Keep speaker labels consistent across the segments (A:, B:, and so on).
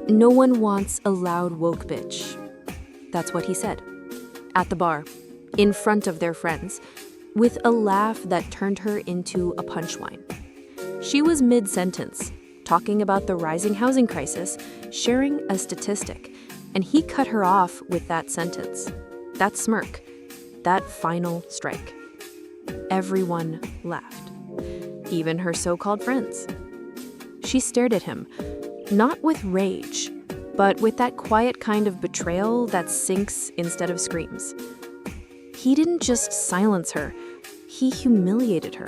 A: No one wants a loud woke bitch. That's what he said. At the bar, in front of their friends, with a laugh that turned her into a punchline. She was mid-sentence, talking about the rising housing crisis, sharing a statistic, and he cut her off with that sentence, that smirk, that final strike. Everyone laughed, even her so-called friends. She stared at him, not with rage, but with that quiet kind of betrayal that sinks instead of screams. He didn't just silence her, he humiliated her.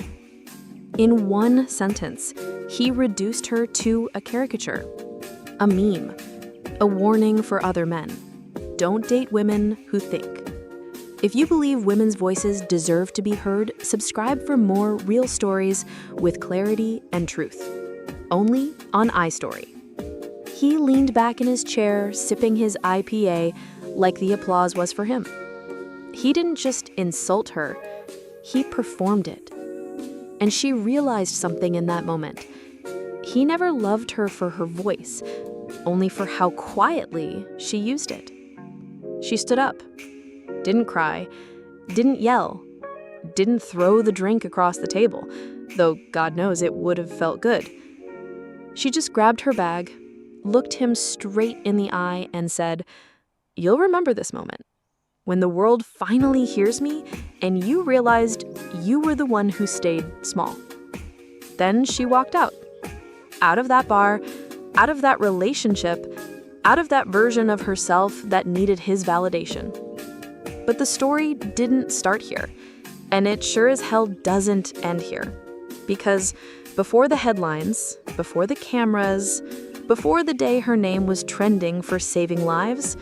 A: In one sentence, he reduced her to a caricature, a meme, a warning for other men. Don't date women who think. If you believe women's voices deserve to be heard, subscribe for more real stories with clarity and truth. Only on iStory. He leaned back in his chair, sipping his IPA like the applause was for him. He didn't just insult her, he performed it. And she realized something in that moment. He never loved her for her voice, only for how quietly she used it. She stood up, didn't cry, didn't yell, didn't throw the drink across the table, though God knows it would have felt good. She just grabbed her bag, looked him straight in the eye, and said, "You'll remember this moment, when the world finally hears me and you realized you were the one who stayed small." Then she walked out of that bar, out of that relationship, out of that version of herself that needed his validation. But the story didn't start here, and it sure as hell doesn't end here. Because before the headlines, before the cameras, before the day her name was trending for saving lives,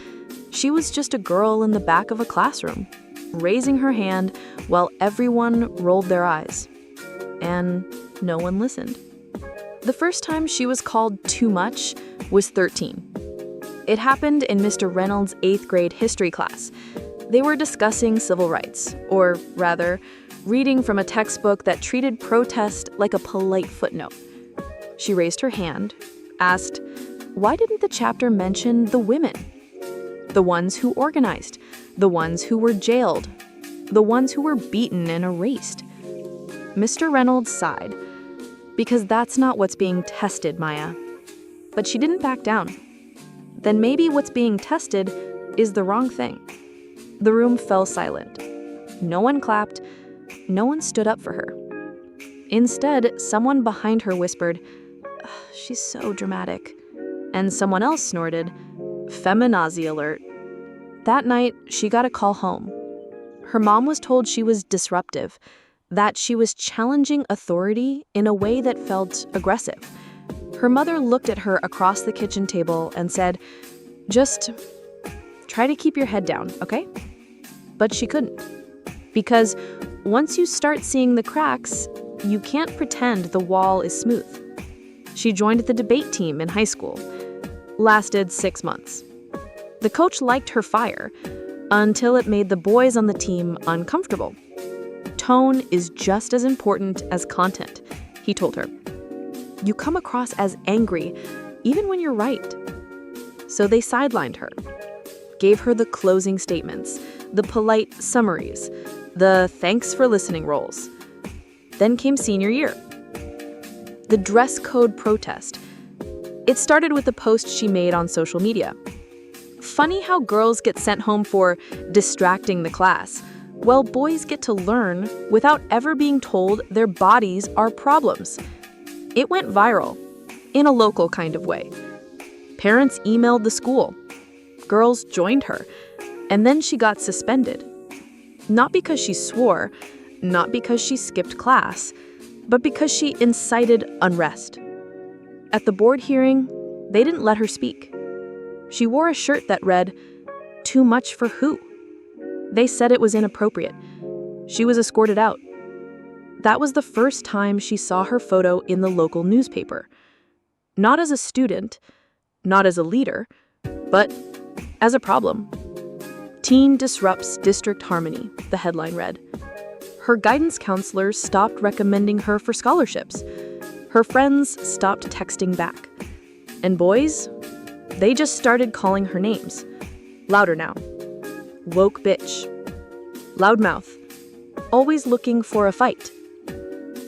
A: she was just a girl in the back of a classroom, raising her hand while everyone rolled their eyes. And no one listened. The first time she was called too much was 13. It happened in Mr. Reynolds' 8th grade history class. They were discussing civil rights, or rather, reading from a textbook that treated protest like a polite footnote. She raised her hand, asked, why didn't the chapter mention the women? The ones who organized, the ones who were jailed, the ones who were beaten and erased. Mr. Reynolds sighed, because that's not what's being tested, Maya. But she didn't back down. Then maybe what's being tested is the wrong thing. The room fell silent. No one clapped. No one stood up for her. Instead, someone behind her whispered, "She's so dramatic." And someone else snorted, "Feminazi alert." That night, she got a call home. Her mom was told she was disruptive, that she was challenging authority in a way that felt aggressive. Her mother looked at her across the kitchen table and said, "Just try to keep your head down, okay?" But she couldn't. Because once you start seeing the cracks, you can't pretend the wall is smooth. She joined the debate team in high school. Lasted 6 months. The coach liked her fire until it made the boys on the team uncomfortable. Tone is just as important as content, he told her. You come across as angry, even when you're right. So they sidelined her, gave her the closing statements, the polite summaries, the thanks for listening roles. Then came senior year. The dress code protest. It started with a post she made on social media. Funny how girls get sent home for distracting the class, while boys get to learn without ever being told their bodies are problems. It went viral, in a local kind of way. Parents emailed the school. Girls joined her, and then she got suspended. Not because she swore, not because she skipped class, but because she incited unrest. At the board hearing, they didn't let her speak. She wore a shirt that read, "Too much for who?" They said it was inappropriate. She was escorted out. That was the first time she saw her photo in the local newspaper. Not as a student, not as a leader, but as a problem. "Teen disrupts district harmony," the headline read. Her guidance counselors stopped recommending her for scholarships. Her friends stopped texting back. And boys? They just started calling her names. Louder now. Woke bitch. Loudmouth. Always looking for a fight.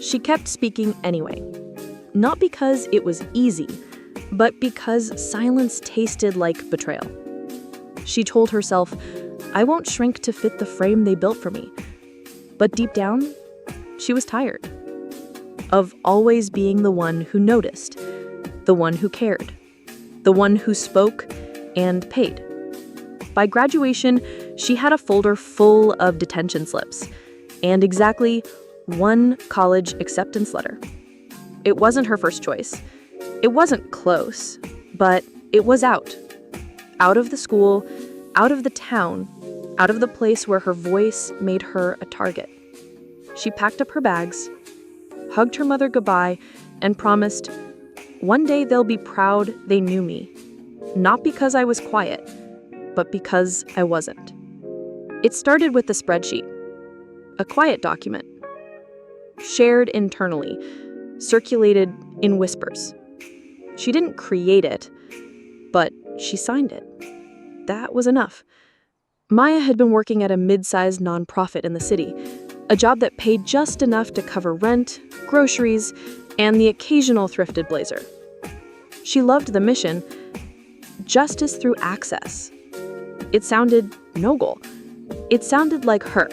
A: She kept speaking anyway. Not because it was easy, but because silence tasted like betrayal. She told herself, I won't shrink to fit the frame they built for me. But deep down, she was tired of always being the one who noticed, the one who cared, the one who spoke and paid. By graduation, she had a folder full of detention slips and exactly one college acceptance letter. It wasn't her first choice. It wasn't close, but it was out. Out of the school, out of the town, out of the place where her voice made her a target. She packed up her bags, hugged her mother goodbye, and promised, one day they'll be proud they knew me, not because I was quiet, but because I wasn't. It started with a spreadsheet, a quiet document, shared internally, circulated in whispers. She didn't create it, but she signed it. That was enough. Maya had been working at a mid-sized nonprofit in the city, a job that paid just enough to cover rent, groceries, and the occasional thrifted blazer. She loved the mission, justice through access. It sounded noble. It sounded like her.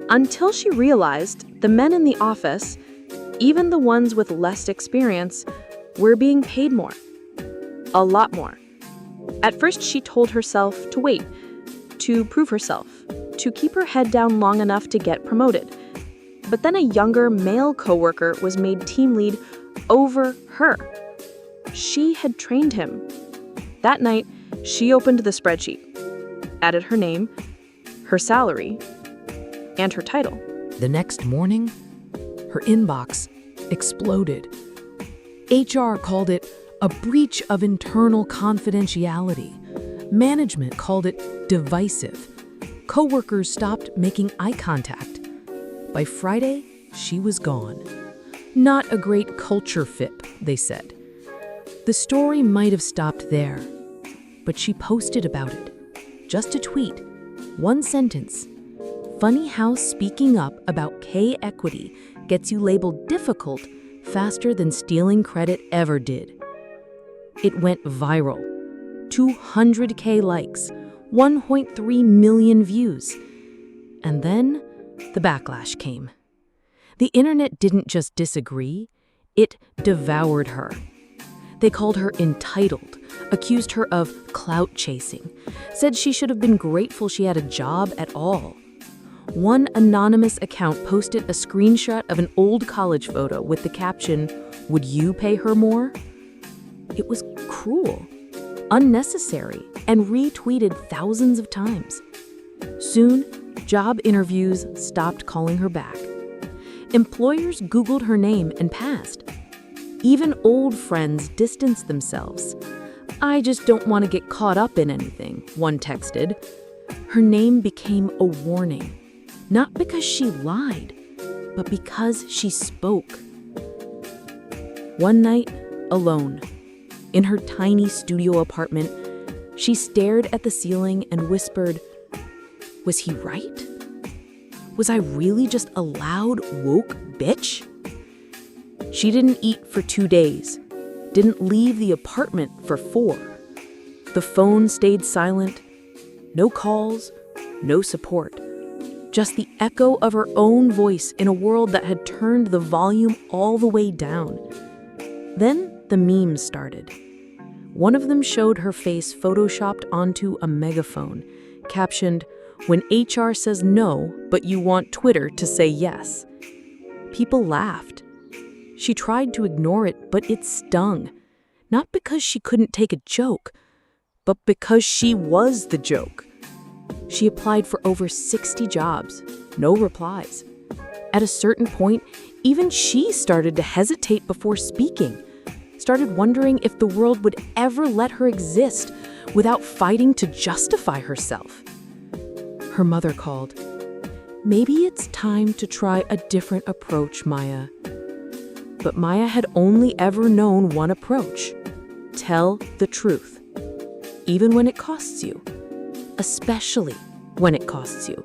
A: Until she realized the men in the office, even the ones with less experience, were being paid more. A lot more. At first, she told herself to wait, to prove herself, to keep her head down long enough to get promoted. But then a younger male coworker was made team lead over her. She had trained him. That night, she opened the spreadsheet, added her name, her salary, and her title.
B: The next morning, her inbox exploded. HR called it a breach of internal confidentiality. Management called it divisive. Coworkers stopped making eye contact. By Friday, she was gone. Not a great culture fit, they said. The story might have stopped there, but she posted about it. Just a tweet, one sentence. Funny how speaking up about K-equity gets you labeled difficult faster than stealing credit ever did. It went viral. 200K likes, 1.3 million views. And then the backlash came. The internet didn't just disagree, it devoured her. They called her entitled, accused her of clout chasing, said she should have been grateful she had a job at all. One anonymous account posted a screenshot of an old college photo with the caption, "Would you pay her more?" It was cruel, unnecessary, and retweeted thousands of times. Soon, job interviews stopped calling her back. Employers Googled her name and passed. Even old friends distanced themselves. "I just don't want to get caught up in anything," one texted. Her name became a warning, not because she lied, but because she spoke. One night, alone, in her tiny studio apartment, she stared at the ceiling and whispered, "Was he right? Was I really just a loud, woke bitch?" She didn't eat for 2 days, didn't leave the apartment for 4. The phone stayed silent, no calls, no support. Just the echo of her own voice in a world that had turned the volume all the way down. Then the memes started. One of them showed her face photoshopped onto a megaphone, captioned, "When HR says no, but you want Twitter to say yes." People laughed. She tried to ignore it, but it stung. Not because she couldn't take a joke, but because she was the joke. She applied for over 60 jobs, no replies. At a certain point, even she started to hesitate before speaking, started wondering if the world would ever let her exist without fighting to justify herself. Her mother called. "Maybe it's time to try a different approach, Maya." But Maya had only ever known one approach: tell the truth.
A: even when it costs you, especially when it costs you.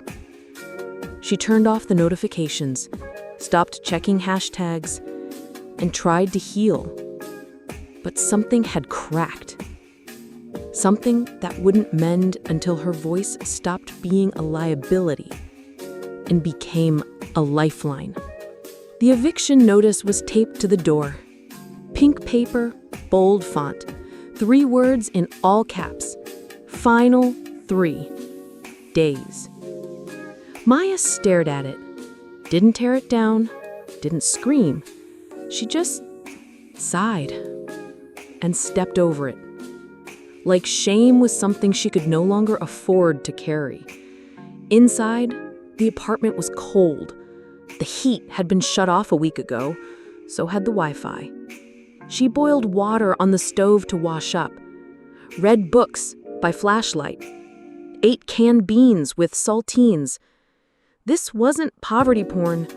A: She turned off the notifications, stopped checking hashtags, and tried to heal. But something had cracked. Something that wouldn't mend until her voice stopped being a liability and became a lifeline. The eviction notice was taped to the door. Pink paper, bold font, 3 words in all caps. Final 3 days. Maya stared at it, didn't tear it down, didn't scream. She just sighed and stepped over it. Like shame was something she could no longer afford to carry. Inside, the apartment was cold. The heat had been shut off a week ago, so had the Wi-Fi. She boiled water on the stove to wash up, read books by flashlight, ate canned beans with saltines. This wasn't poverty porn.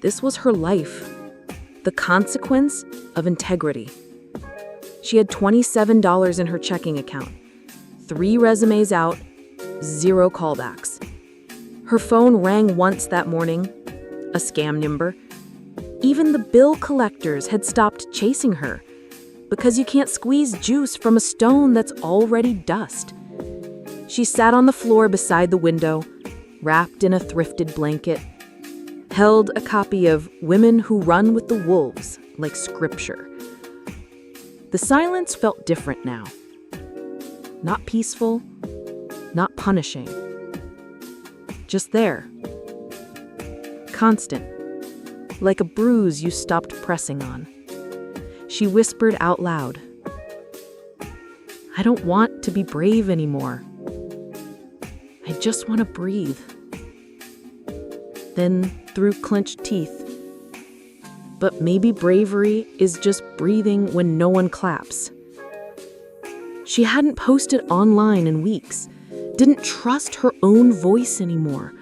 A: This was her life, the consequence of integrity. She had $27 in her checking account, 3 resumes out, 0 callbacks. Her phone rang once that morning, a scam number. Even the bill collectors had stopped chasing her because you can't squeeze juice from a stone that's already dust. She sat on the floor beside the window, wrapped in a thrifted blanket, held a copy of Women Who Run with the Wolves like scripture. The silence felt different now. Not peaceful, not punishing. Just there. Constant. Like a bruise you stopped pressing on. She whispered out loud, "I don't want to be brave anymore. I just want to breathe." Then, through clenched teeth, "But maybe bravery is just breathing when no one claps." She hadn't posted online in weeks, didn't trust her own voice anymore,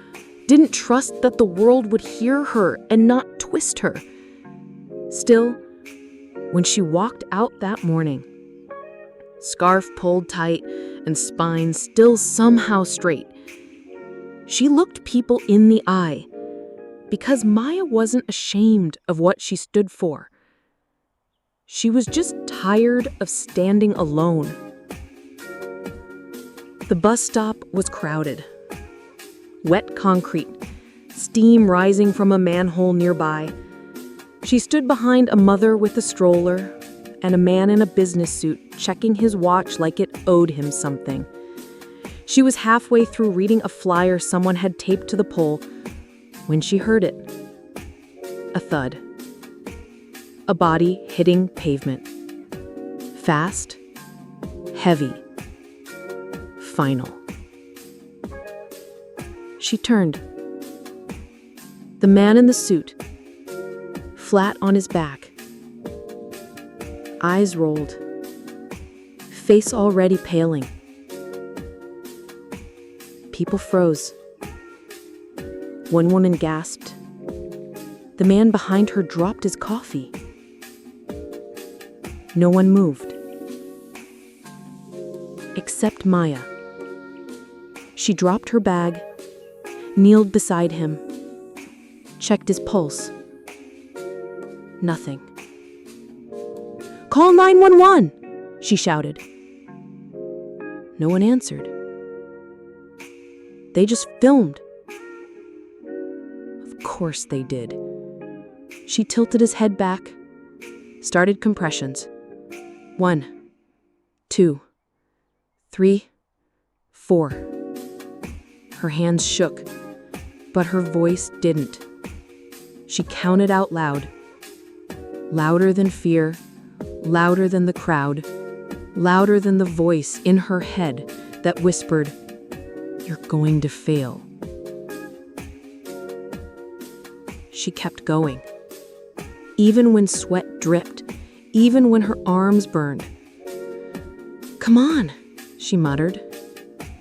A: didn't trust that the world would hear her and not twist her. Still, when she walked out that morning, scarf pulled tight and spine still somehow straight, she looked people in the eye because Maya wasn't ashamed of what she stood for. She was just tired of standing alone. The bus stop was crowded. Wet concrete, steam rising from a manhole nearby. She stood behind a mother with a stroller and a man in a business suit checking his watch like it owed him something. She was halfway through reading a flyer someone had taped to the pole when she heard it. A thud. A body hitting pavement. Fast, heavy, final. She turned. The man in the suit, flat on his back. Eyes rolled. Face already paling. People froze. One woman gasped. The man behind her dropped his coffee. No one moved. Except Maya. She dropped her bag, kneeled beside him, checked his pulse. Nothing. "Call 911!" she shouted. No one answered. They just filmed. Of course they did. She tilted his head back, started compressions. 1, 2, 3, 4. Her hands shook, but her voice didn't. She counted out loud. Louder than fear, louder than the crowd, louder than the voice in her head that whispered, "You're going to fail." She kept going. Even when sweat dripped, even when her arms burned. "Come on," she muttered.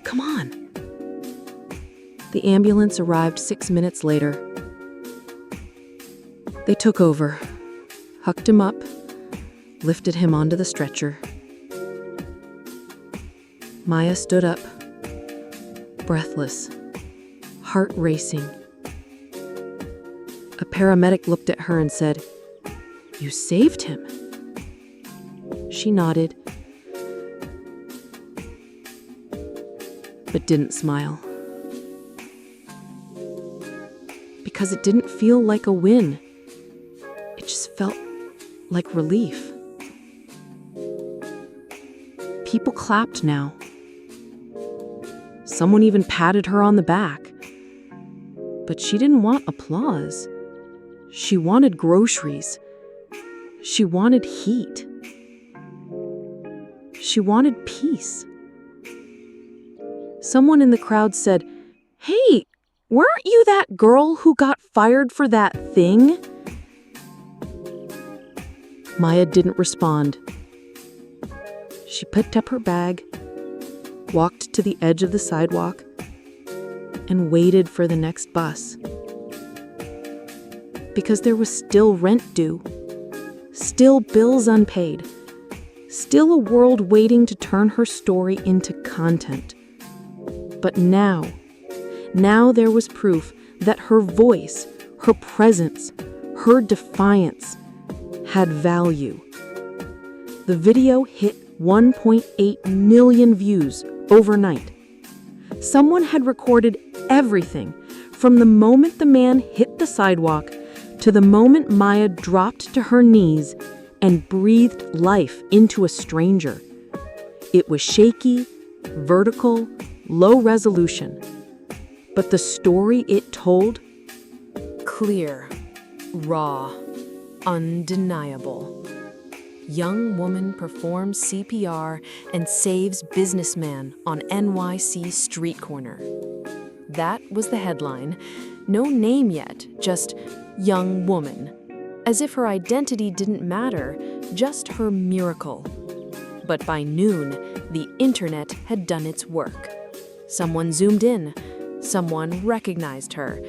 A: "Come on." The ambulance arrived 6 minutes later. They took over, hucked him up, lifted him onto the stretcher.
B: Maya stood up, breathless, heart racing. A paramedic looked at her and said, "You saved him." She nodded, but didn't smile. Because it didn't feel like a win. It just felt like relief. People clapped now. Someone even patted her on the back. But she didn't want applause. She wanted groceries. She wanted heat. She wanted peace. Someone in the crowd said, "Hey, weren't you that girl who got fired for that thing?" Maya didn't respond. She picked up her bag, walked to the edge of the sidewalk, and waited for the next bus. Because there was still rent due, still bills unpaid, still a world waiting to turn her story into content. But now there was proof that her voice, her presence, her defiance had value. The video hit 1.8 million views overnight. Someone had recorded everything from the moment the man hit the sidewalk to the moment Maya dropped to her knees and breathed life into a stranger. It was shaky, vertical, low resolution. But the story it told? Clear, raw, undeniable. Young woman performs CPR and saves businessman on NYC street corner. That was the headline. No name yet, just young woman. As if her identity didn't matter, just her miracle. But by noon, the internet had done its work. Someone zoomed in. Someone recognized her.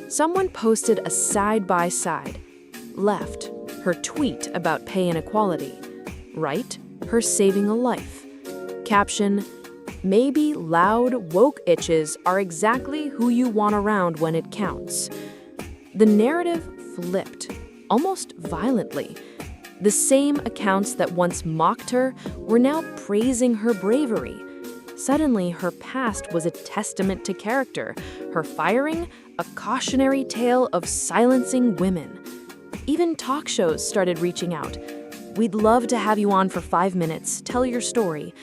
B: Someone posted a side-by-side. Left, her tweet about pay inequality. Right, her saving a life. Caption, "Maybe loud, woke itches are exactly who you want around when it counts." The narrative flipped, almost violently. The same accounts that once mocked her were now praising her bravery. Suddenly, her past was a testament to character, her firing, a cautionary tale of silencing women. Even talk shows started reaching out. "We'd love to have you on for 5 minutes, tell your story."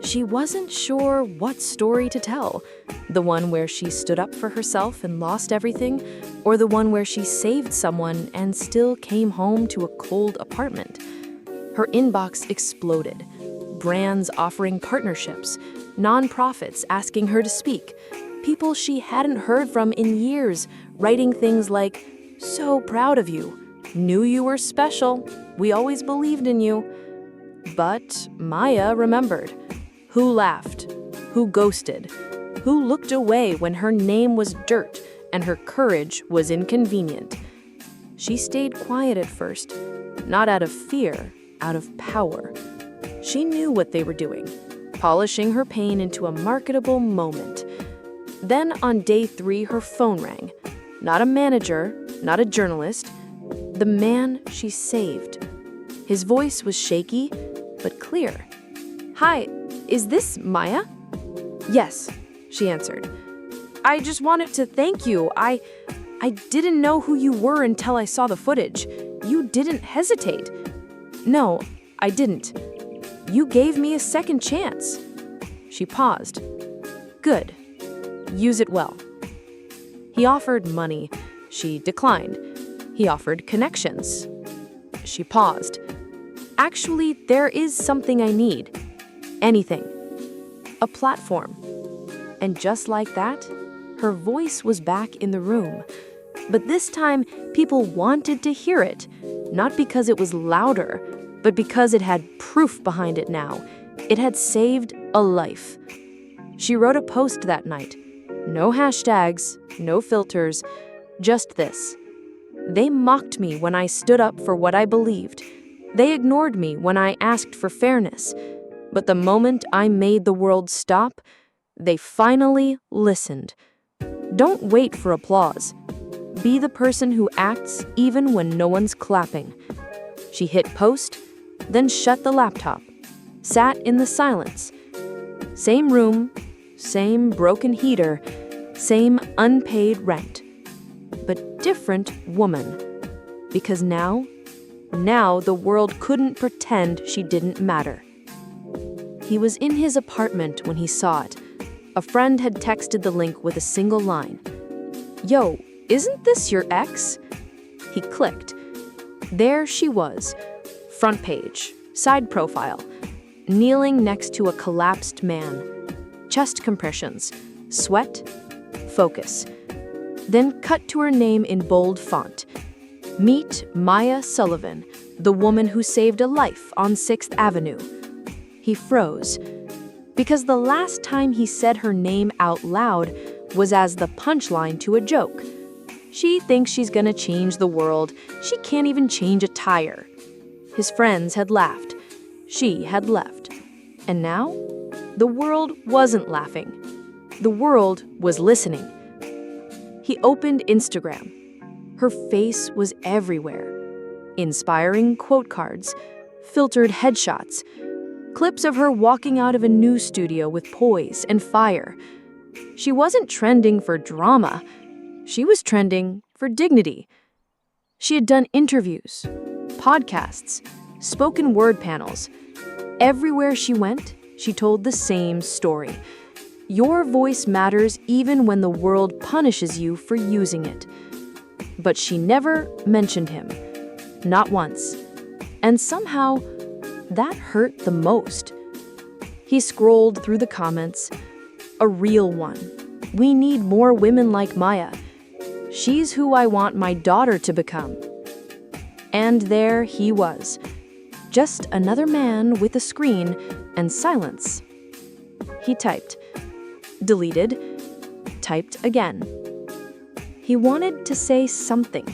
B: She wasn't sure what story to tell. The one where she stood up for herself and lost everything, or the one where she saved someone and still came home to a cold apartment. Her inbox exploded. Brands offering partnerships, nonprofits asking her to speak, people she hadn't heard from in years writing things like, "So proud of you, knew you were special, we always believed in you." But Maya remembered. Who laughed? Who ghosted? Who looked away when her name was dirt and her courage was inconvenient? She stayed quiet at first, not out of fear, out of power. She knew what they were doing, polishing her pain into a marketable moment. Then on day 3, her phone rang. Not a manager, not a journalist, the man she saved. His voice was shaky, but clear. "Hi, is this Maya?" "Yes," she answered. "I just wanted to thank you. I didn't know who you were until I saw the footage. You didn't hesitate." "No, I didn't. You gave me a second chance." She paused. "Good. Use it well." He offered money. She declined. He offered connections. She paused. "Actually, there is something I need. Anything. A platform." And just like that, her voice was back in the room. But this time, people wanted to hear it, not because it was louder, but because it had proof behind it now. It had saved a life. She wrote a post that night. No hashtags, no filters, just this. "They mocked me when I stood up for what I believed. They ignored me when I asked for fairness.
A: But the moment I made the world stop, they finally listened. Don't wait for applause. Be the person who acts even when no one's clapping. She hit post, then shut the laptop, sat in the silence. Same room, same broken heater, same unpaid rent. But different woman. Because now the world couldn't pretend she didn't matter. He was in his apartment when he saw it. A friend had texted the link with a single line. "Yo, isn't this your ex?" He clicked. There she was, front page, side profile, kneeling next to a collapsed man. Chest compressions, sweat, focus. Then cut to her name in bold font. Meet Maya Sullivan, the woman who saved a life on 6th Avenue. He froze, because the last time he said her name out loud was as the punchline to a joke. She thinks she's gonna change the world. She can't even change a tire. His friends had laughed. She had left. And now, the world wasn't laughing. The world was listening. He opened Instagram. Her face was everywhere. Inspiring quote cards, filtered headshots, clips of her walking out of a news studio with poise and fire. She wasn't trending for drama. She was trending for dignity. She had done interviews, podcasts, spoken word panels. Everywhere she went, she told the same story. Your voice matters even when the world punishes you for using it. But she never mentioned him. Not once. And somehow, that hurt the most. He scrolled through the comments. A real one. We need more women like Maya. She's who I want my daughter to become. And there he was. Just another man with a screen and silence. He typed. Deleted. Typed again. He wanted to say something.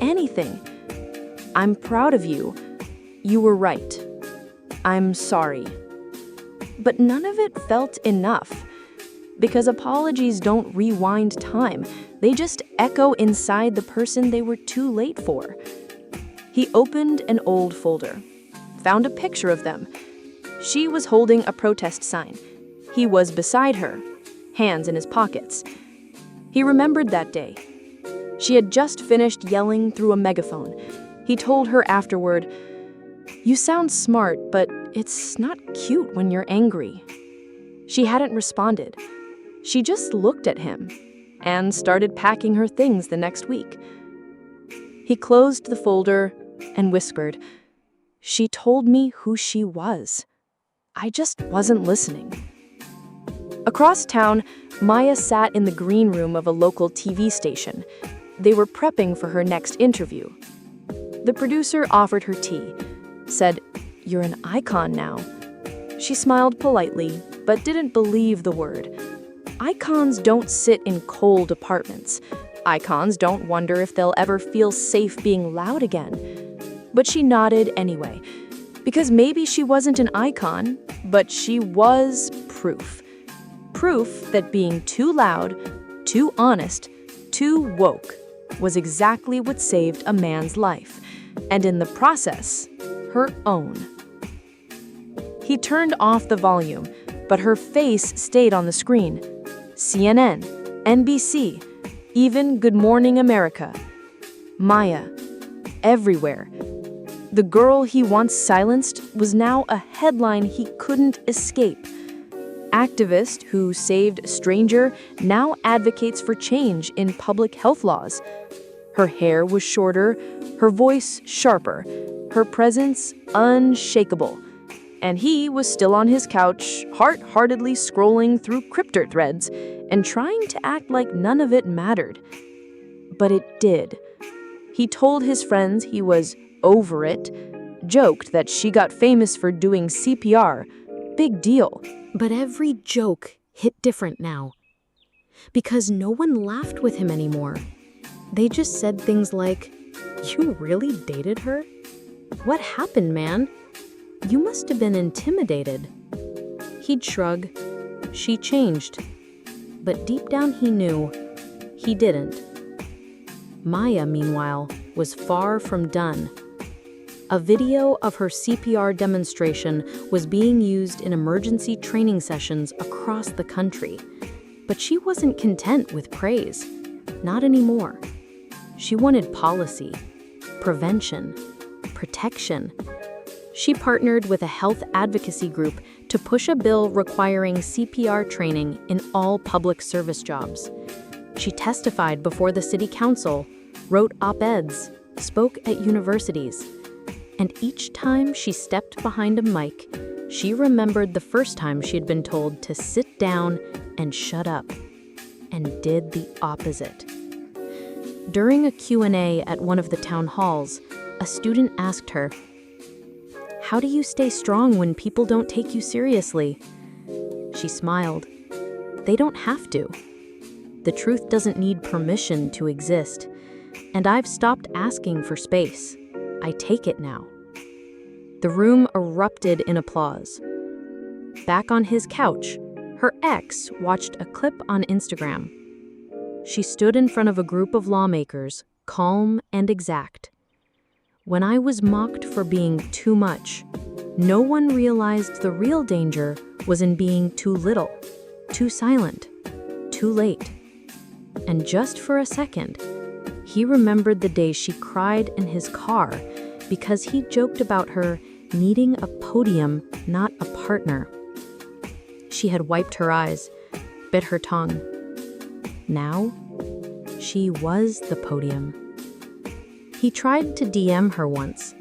A: Anything. I'm proud of you. You were right. I'm sorry. But none of it felt enough. Because apologies don't rewind time. They just echo inside the person they were too late for. He opened an old folder. Found a picture of them. She was holding a protest sign. He was beside her, hands in his pockets. He remembered that day. She had just finished yelling through a megaphone. He told her afterward, "You sound smart, but it's not cute when you're angry." She hadn't responded. She just looked at him and started packing her things the next week. He closed the folder and whispered, "She told me who she was. I just wasn't listening." Across town, Maya sat in the green room of a local TV station. They were prepping for her next interview. The producer offered her tea, said, "You're an icon now." She smiled politely, but didn't believe the word. Icons don't sit in cold apartments. Icons don't wonder if they'll ever feel safe being loud again. But she nodded anyway, because maybe she wasn't an icon, but she was proof. Proof that being too loud, too honest, too woke was exactly what saved a man's life, and in the process, her own. He turned off the volume, but her face stayed on the screen. CNN, NBC, even Good Morning America. Maya, everywhere. The girl he once silenced was now a headline he couldn't escape. Activist who saved a stranger now advocates for change in public health laws. Her hair was shorter, her voice sharper, her presence unshakable. And he was still on his couch, heart-heartedly scrolling through crypto threads and trying to act like none of it mattered. But it did. He told his friends he was over it, joked that she got famous for doing CPR. Big deal.
B: But every joke hit different now. Because no one laughed with him anymore. They just said things like, "You really dated her? What happened, man?"
A: "You must have been intimidated." He'd shrug. She changed. But deep down he knew he didn't. Maya, meanwhile, was far from done. A video of her CPR demonstration was being used in emergency training sessions across the country. But she wasn't content with praise. Not anymore. She wanted policy, prevention, protection. She partnered with a health advocacy group to push a bill requiring CPR training in all public service jobs. She testified before the city council, wrote op-eds, spoke at universities. And each time she stepped behind a mic, she remembered the first time she had been told to sit down and shut up, and did the opposite. During a Q&A at one of the town halls, a student asked her, "How do you stay strong when people don't take you seriously?" She smiled. "They don't have to. The truth doesn't need permission to exist, and I've stopped asking for space. I take it now." The room erupted in applause. Back on his couch, her ex watched a clip on Instagram. She stood in front of a group of lawmakers, calm and exact. "When I was mocked for being too much, no one realized the real danger was in being too little, too silent, too late." And just for a second, he remembered the day she cried in his car because he joked about her needing a podium, not a partner. She had wiped her eyes, bit her tongue. Now, she was the podium. He tried to DM her once,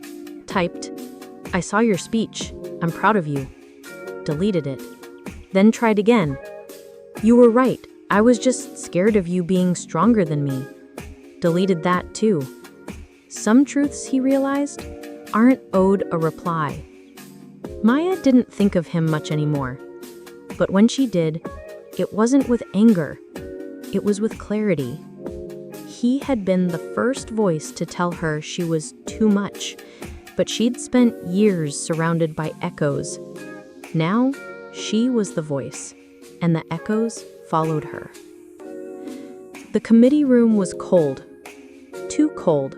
A: typed, "I saw your speech, I'm proud of you," deleted it, then tried again. "You were right, I was just scared of you being stronger than me," deleted that too. Some truths, he realized, aren't owed a reply. Maya didn't think of him much anymore, but when she did, it wasn't with anger, it was with clarity. He had been the first voice to tell her she was too much, but she'd spent years surrounded by echoes. Now, she was the voice, and the echoes followed her. The committee room was cold, too cold,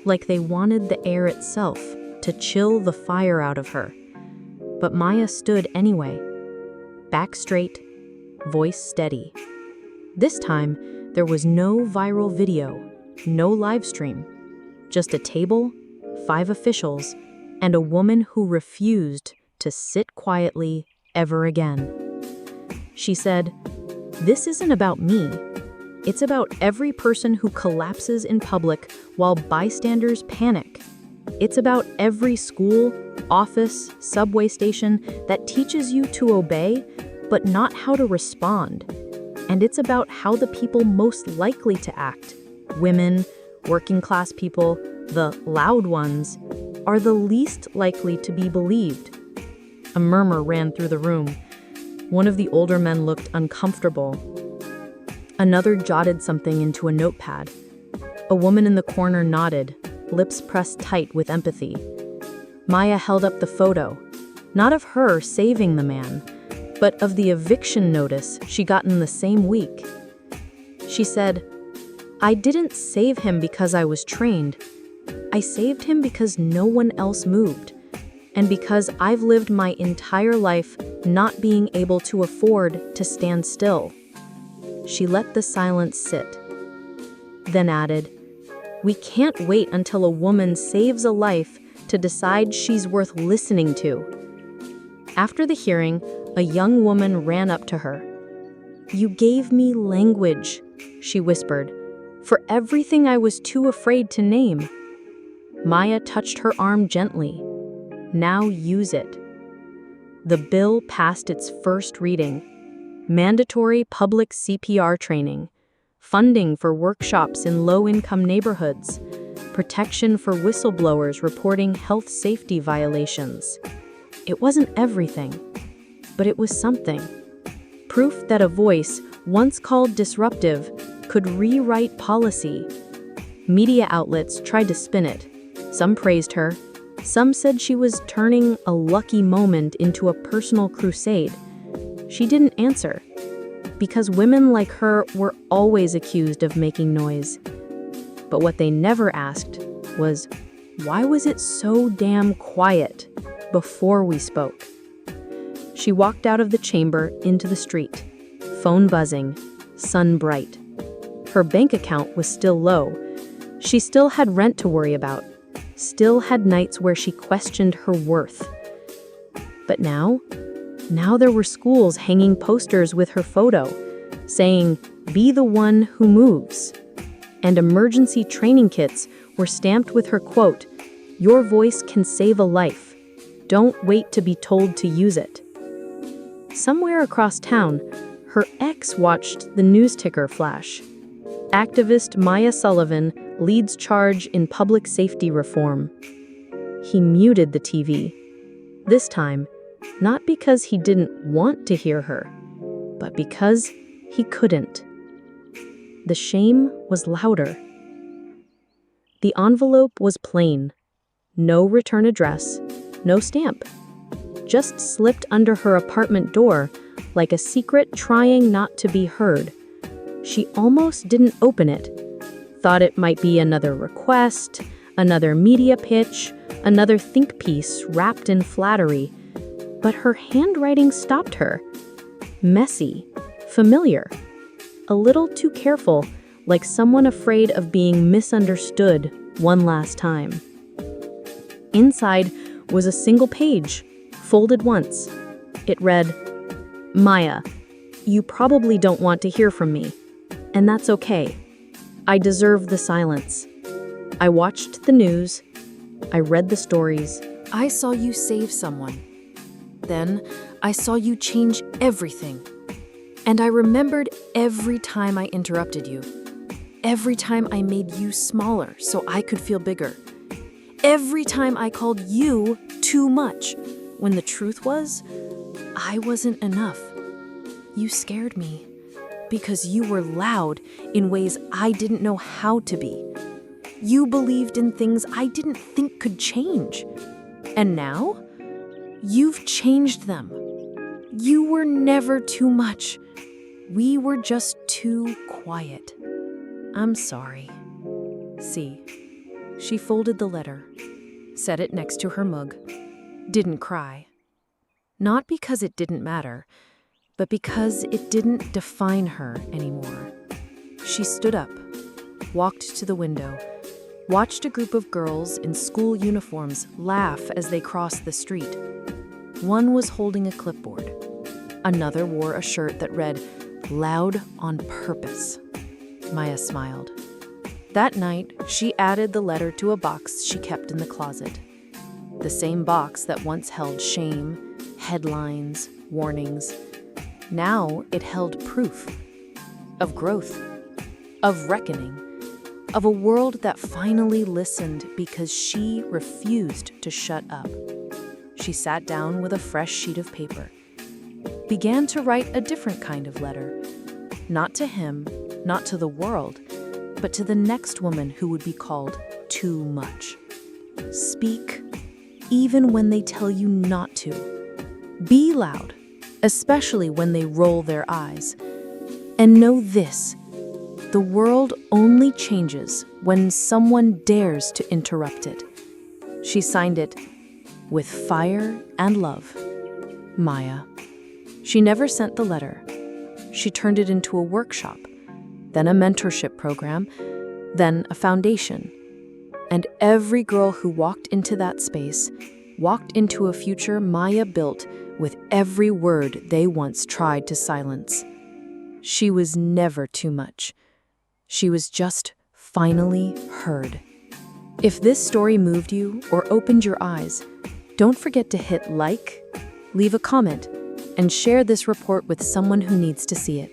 A: like they wanted the air itself to chill the fire out of her. But Maya stood anyway, back straight, voice steady. This time, there was no viral video, no live stream, just a table, 5 officials, and a woman who refused to sit quietly ever again. She said, "This isn't about me. It's about every person who collapses in public while bystanders panic. It's about every school, office, subway station that teaches you to obey, but not how to respond. And it's about how the people most likely to act, women, working class people, the loud ones, are the least likely to be believed." A murmur ran through the room. One of the older men looked uncomfortable. Another jotted something into a notepad. A woman in the corner nodded, lips pressed tight with empathy. Maya held up the photo, not of her saving the man, but of the eviction notice she got in the same week. She said, "I didn't save him because I was trained. I saved him because no one else moved, and because I've lived my entire life not being able to afford to stand still." She let the silence sit, then added, "We can't wait until a woman saves a life to decide she's worth listening to." After the hearing, a young woman ran up to her. "You gave me language," she whispered, "for everything I was too afraid to name." Maya touched her arm gently. "Now use it." The bill passed its first reading. Mandatory public CPR training, funding for workshops in low-income neighborhoods, protection for whistleblowers reporting health safety violations. It wasn't everything, but it was something. Proof that a voice, once called disruptive, could rewrite policy. Media outlets tried to spin it. Some praised her, Some said she was turning a lucky moment into a personal crusade. She didn't answer, because women like her were always accused of making noise. But what they never asked was, why was it so damn quiet before we spoke? She walked out of the chamber into the street, phone buzzing, sun bright. Her bank account was still low. She still had rent to worry about, still had nights where she questioned her worth. But now there were schools hanging posters with her photo, saying, "Be the one who moves." And emergency training kits were stamped with her quote, "Your voice can save a life. Don't wait to be told to use it." Somewhere across town, her ex watched the news ticker flash. Activist Maya Sullivan leads charge in public safety reform. He muted the TV. This time, not because he didn't want to hear her, but because he couldn't. The shame was louder. The envelope was plain. No return address, no stamp. Just slipped under her apartment door like a secret trying not to be heard. She almost didn't open it. Thought it might be another request, another media pitch, another think piece wrapped in flattery. But her handwriting stopped her. Messy, familiar, a little too careful, like someone afraid of being misunderstood one last time. Inside was a single page, folded once. It read, "Maya, you probably don't want to hear from me, and that's okay. I deserve the silence. I watched the news. I read the stories.
B: I saw you save someone. Then I saw you change everything. And I remembered every time I interrupted you. Every time I made you smaller so I could feel bigger. Every time I called you too much, when the truth was, I wasn't enough. You scared me because you were loud in ways I didn't know how to be. You believed in things I didn't think could change. And now, you've changed them. You were never too much. We were just too quiet. I'm sorry." See, she folded the letter, set it next to her mug, didn't cry. Not because it didn't matter, but because it didn't define her anymore. She stood up, walked to the window, watched a group of girls in school uniforms laugh as they crossed the street. One was holding a clipboard. Another wore a shirt that read, "Loud on purpose." Maya smiled. That night, she added the letter to a box she kept in the closet. The same box that once held shame, headlines, warnings. Now it held proof of growth, of reckoning, of a world that finally listened because she refused to shut up. She sat down with a fresh sheet of paper, began to write a different kind of letter, not to him, not to the world, but to the next woman who would be called too much. Speak, even when they tell you not to. Be loud, especially when they roll their eyes. And know this, the world only changes when someone dares to interrupt it. She signed it, "With fire and love, Maya." She never sent the letter. She turned it into a workshop, then a mentorship program, then a foundation. And every girl who walked into that space walked into a future Maya built with every word they once tried to silence. She was never too much. She was just finally heard. If this story moved you or opened your eyes, don't forget to hit like, leave a comment, and share this report with someone who needs to see it.